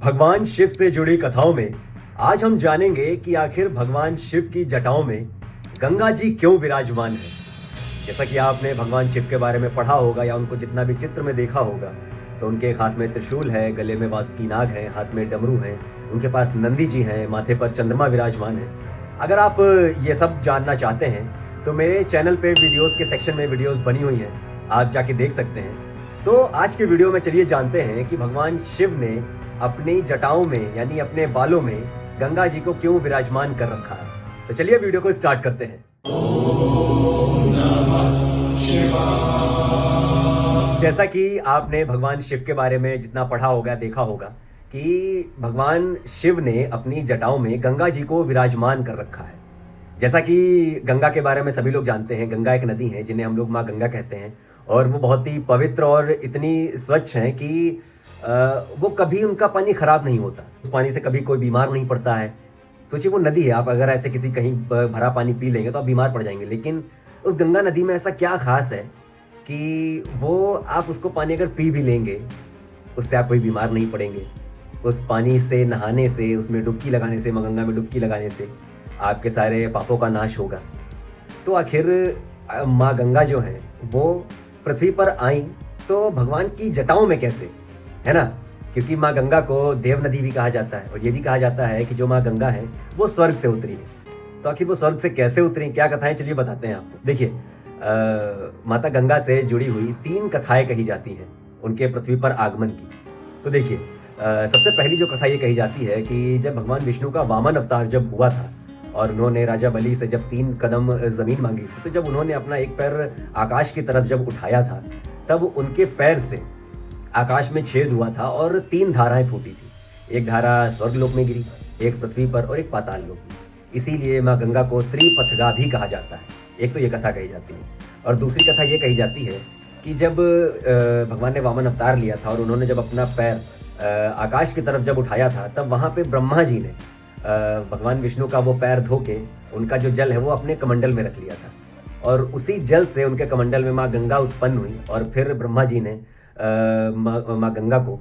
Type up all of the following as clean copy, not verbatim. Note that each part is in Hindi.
भगवान शिव से जुड़ी कथाओं में आज हम जानेंगे कि आखिर भगवान शिव की जटाओं में गंगा जी क्यों विराजमान है। जैसा कि आपने भगवान शिव के बारे में पढ़ा होगा या उनको जितना भी चित्र में देखा होगा, तो उनके एक हाथ में त्रिशूल है, गले में वासुकी नाग है, हाथ में डमरू है, उनके पास नंदी जी हैं, माथे पर चंद्रमा विराजमान है। अगर आप ये सब जानना चाहते हैं तो मेरे चैनल पे वीडियोस के सेक्शन में वीडियोस बनी हुई हैं, आप जाके देख सकते हैं। तो आज के वीडियो में चलिए जानते हैं कि भगवान शिव ने अपनी जटाओं में यानी अपने बालों में गंगा जी को क्यों विराजमान कर रखा है। तो चलिए वीडियो को स्टार्ट करते हैं। जैसा कि आपने भगवान शिव के बारे में जितना पढ़ा होगा, देखा होगा कि भगवान शिव ने अपनी जटाओं में गंगा जी को विराजमान कर रखा है। जैसा कि गंगा के बारे में सभी लोग जानते हैं, गंगा एक नदी है जिन्हें हम लोग माँ गंगा कहते हैं, और वो बहुत ही पवित्र और इतनी स्वच्छ हैं कि वो कभी उनका पानी खराब नहीं होता। उस पानी से कभी कोई बीमार नहीं पड़ता है। सोचिए, वो नदी है, आप अगर ऐसे किसी कहीं भरा पानी पी लेंगे तो आप बीमार पड़ जाएंगे, लेकिन उस गंगा नदी में ऐसा क्या खास है कि वो आप उसको पानी अगर पी भी लेंगे उससे आप कोई बीमार नहीं पड़ेंगे। उस पानी से नहाने से, उसमें डुबकी लगाने से, गंगा में डुबकी लगाने से आपके सारे पापों का नाश होगा। तो आखिर माँ गंगा जो है वो पृथ्वी पर आई तो भगवान की जटाओं में कैसे, है ना? क्योंकि माँ गंगा को देव नदी भी कहा जाता है, और ये भी कहा जाता है कि जो माँ गंगा है वो स्वर्ग से उतरी है। तो आखिर वो स्वर्ग से कैसे उतरी, क्या कथाएं, चलिए बताते हैं आपको। देखिए, माता गंगा से जुड़ी हुई 3 कथाएं कही जाती हैं उनके पृथ्वी पर आगमन की। तो देखिए, सबसे पहली जो कथा ये कही जाती है कि जब भगवान विष्णु का वामन अवतार जब हुआ था और उन्होंने राजा बलि से जब 3 कदम जमीन मांगी थी, तो जब उन्होंने अपना एक पैर आकाश की तरफ जब उठाया था, तब उनके पैर से आकाश में छेद हुआ था और 3 धाराएं फूटी थी। एक धारा स्वर्गलोक में गिरी, एक पृथ्वी पर और एक पाताल लोक में। इसीलिए माँ गंगा को त्रिपथगा भी कहा जाता है। एक तो ये कथा कही जाती है, और दूसरी कथा ये कही जाती है कि जब भगवान ने वामन अवतार लिया था और उन्होंने जब अपना पैर आकाश की तरफ जब उठाया था, तब वहाँ पे ब्रह्मा जी ने भगवान विष्णु का वो पैर धो के उनका जो जल है वो अपने कमंडल में रख लिया था, और उसी जल से उनके कमंडल में माँ गंगा उत्पन्न हुई। और फिर ब्रह्मा जी ने माँ गंगा को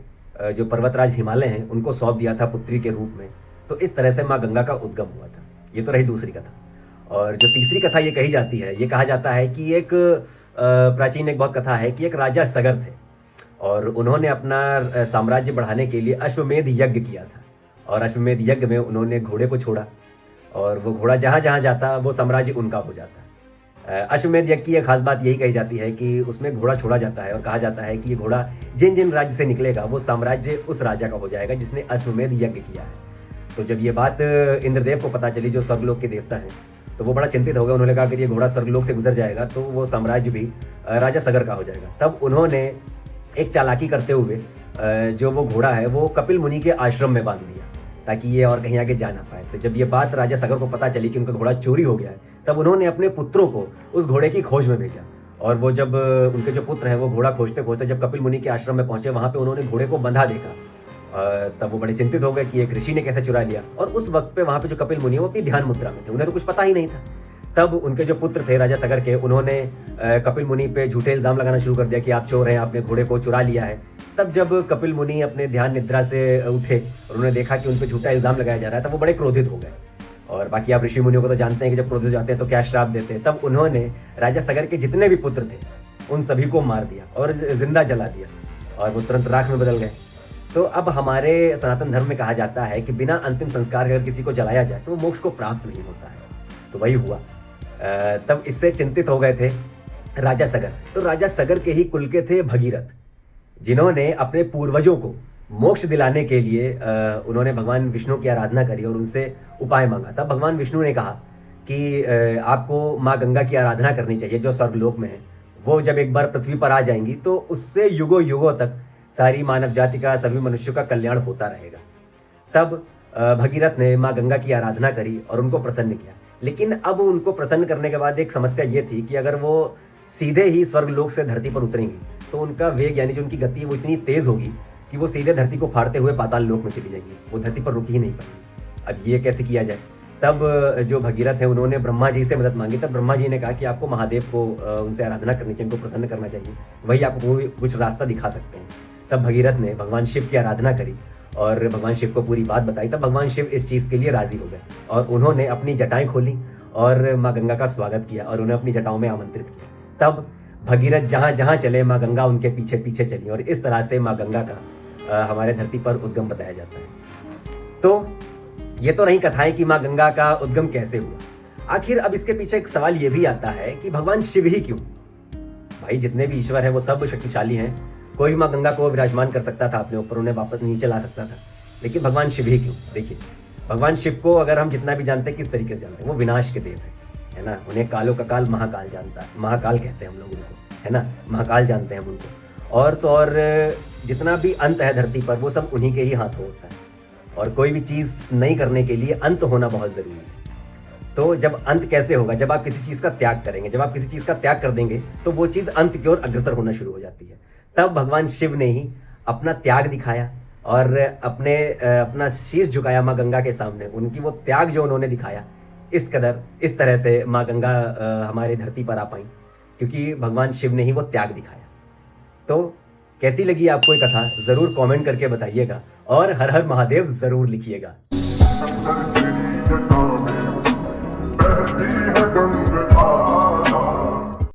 जो पर्वतराज हिमालय हैं उनको सौंप दिया था पुत्री के रूप में। तो इस तरह से माँ गंगा का उद्गम हुआ था। ये तो रही दूसरी कथा। और जो तीसरी कथा ये कही जाती है, ये कहा जाता है कि एक प्राचीन एक बहुत कथा है कि एक राजा सगर थे और उन्होंने अपना साम्राज्य बढ़ाने के लिए अश्वमेध यज्ञ किया था। और अश्वमेध यज्ञ में उन्होंने घोड़े को छोड़ा, और वो घोड़ा जहाँ जहाँ जाता वो साम्राज्य उनका हो जाता। अश्वमेध यज्ञ की एक खास बात यही कही जाती है कि उसमें घोड़ा छोड़ा जाता है और कहा जाता है कि ये घोड़ा जिन जिन राज्य से निकलेगा वो साम्राज्य उस राजा का हो जाएगा जिसने अश्वमेध यज्ञ किया है। तो जब ये बात इंद्रदेव को पता चली, जो स्वर्गलोक के देवता हैं, तो वो बड़ा चिंतित हो गए। उन्होंने कहा कि ये घोड़ा स्वर्गलोक से गुजर जाएगा तो वो साम्राज्य भी राजा सगर का हो जाएगा। तब उन्होंने एक चालाकी करते हुए जो वो घोड़ा है वो कपिल मुनि के आश्रम में बांध दिया ताकि ये और कहीं आगे जा ना पाए। तो जब ये बात राजा सगर को पता चली कि उनका घोड़ा चोरी हो गया है, तब उन्होंने अपने पुत्रों को उस घोड़े की खोज में भेजा। और वो जब उनके जो पुत्र हैं वो घोड़ा खोजते खोजते जब कपिल मुनि के आश्रम में पहुंचे, वहां पे उन्होंने घोड़े को बंधा देखा। तब वो बड़े चिंतित हो गए कि एक ऋषि ने कैसे चुरा लिया। और उस वक्त पे वहां पे जो कपिल मुनि वो अपनी ध्यान मुद्रा में थे, उन्हें तो कुछ पता ही नहीं था। तब उनके जो पुत्र थे राजा सगर के, उन्होंने कपिल मुनि पे झूठे इल्जाम लगाना शुरू कर दिया कि आप चोर हैं, आपने घोड़े को चुरा लिया है। तब जब कपिल मुनि अपने ध्यान निद्रा से उठे और उन्होंने देखा कि उन पे झूठा इल्जाम लगाया जा रहा है, तब वो बड़े क्रोधित हो गए। और बाकी आप ऋषि मुनियों को तो जानते हैं कि जब क्रोधित हो जाते हैं तो क्या श्राप देते हैं। तब उन्होंने राजा सगर के जितने भी पुत्र थे उन सभी को मार दिया और जिंदा जला दिया, और वो तुरंत राख में बदल गए। तो अब हमारे सनातन धर्म में कहा जाता है कि बिना अंतिम संस्कार अगर किसी को जलाया जाए तो वो मोक्ष को प्राप्त नहीं होता है। तो वही हुआ। तब इससे चिंतित हो गए थे राजा सगर। तो राजा सगर के ही कुल के थे भगीरथ, जिन्होंने अपने पूर्वजों को मोक्ष दिलाने के लिए उन्होंने भगवान विष्णु की आराधना करी और उनसे उपाय मांगा। तब भगवान विष्णु ने कहा कि आपको माँ गंगा की आराधना करनी चाहिए जो स्वर्गलोक में है। वो जब एक बार पृथ्वी पर आ जाएंगी तो उससे युगों युगों तक सारी मानव जाति का, सभी मनुष्यों का कल्याण होता रहेगा। तब भगीरथ ने माँ गंगा की आराधना करी और उनको प्रसन्न किया। लेकिन अब उनको प्रसन्न करने के बाद एक समस्या ये थी कि अगर वो सीधे ही स्वर्गलोक से धरती पर उतरेंगी तो उनका वेग यानी जो उनकी गति है वो इतनी तेज होगी कि वो सीधे धरती को फाड़ते हुए पाताल लोक में चली जाएंगी, वो धरती पर रुक ही नहीं पाएंगी। अब ये कैसे किया जाए? तब जो भगीरथ है उन्होंने ब्रह्मा जी से मदद मांगी। तब ब्रह्मा जी ने कहा कि आपको महादेव को उनसे आराधना करनी चाहिए, उनको प्रसन्न करना चाहिए, वही आपको कुछ रास्ता दिखा सकते हैं। तब भगीरथ ने भगवान शिव की आराधना करी और भगवान शिव को पूरी बात बताई, तब भगवान शिव इस चीज़ के लिए राज़ी हो गए और उन्होंने अपनी जटाएं खोली और माँ गंगा का स्वागत किया और उन्हें अपनी जटाओं में आमंत्रित किया। तब भगीरथ जहाँ जहाँ चले माँ गंगा उनके पीछे पीछे चली और इस तरह से माँ गंगा का हमारे धरती पर उद्गम बताया जाता है। तो ये तो नहीं कथाएं कि माँ गंगा का उद्गम कैसे हुआ। आखिर अब इसके पीछे एक सवाल ये भी आता है कि भगवान शिव ही क्यों? भाई जितने भी ईश्वर हैं वो सब शक्तिशाली हैं, कोई भी माँ गंगा को विराजमान कर सकता था अपने ऊपर, उन्हें वापस नीचे ला सकता था, लेकिन भगवान शिव ही क्यों? देखिए, भगवान शिव को अगर हम जितना भी जानते हैं, किस तरीके से जानते हैं, वो विनाश के देव है ना। उन्हें कालों का काल महाकाल जानता है, महाकाल कहते हैं हम लोग उनको, है ना, महाकाल जानते हैं हम उनको। और तो और जितना भी अंत है धरती पर वो सब उन्हीं के ही हाथों होता है, और कोई भी चीज़ नहीं करने के लिए अंत होना बहुत ज़रूरी है। तो जब अंत कैसे होगा? जब आप किसी चीज़ का त्याग करेंगे, जब आप किसी चीज़ का त्याग कर देंगे तो वो चीज़ अंत की ओर अग्रसर होना शुरू हो जाती है। तब भगवान शिव ने ही अपना त्याग दिखाया और अपना शीश झुकाया माँ गंगा के सामने। उनकी वो त्याग जो उन्होंने दिखाया, इस तरह से माँ गंगा हमारी धरती पर आ पाई, क्योंकि भगवान शिव ने ही वो त्याग दिखाया। तो कैसी लगी आपको ये कथा? ज़रूर कमेंट करके बताइएगा और हर हर महादेव ज़रूर लिखिएगा। बहती है गंगा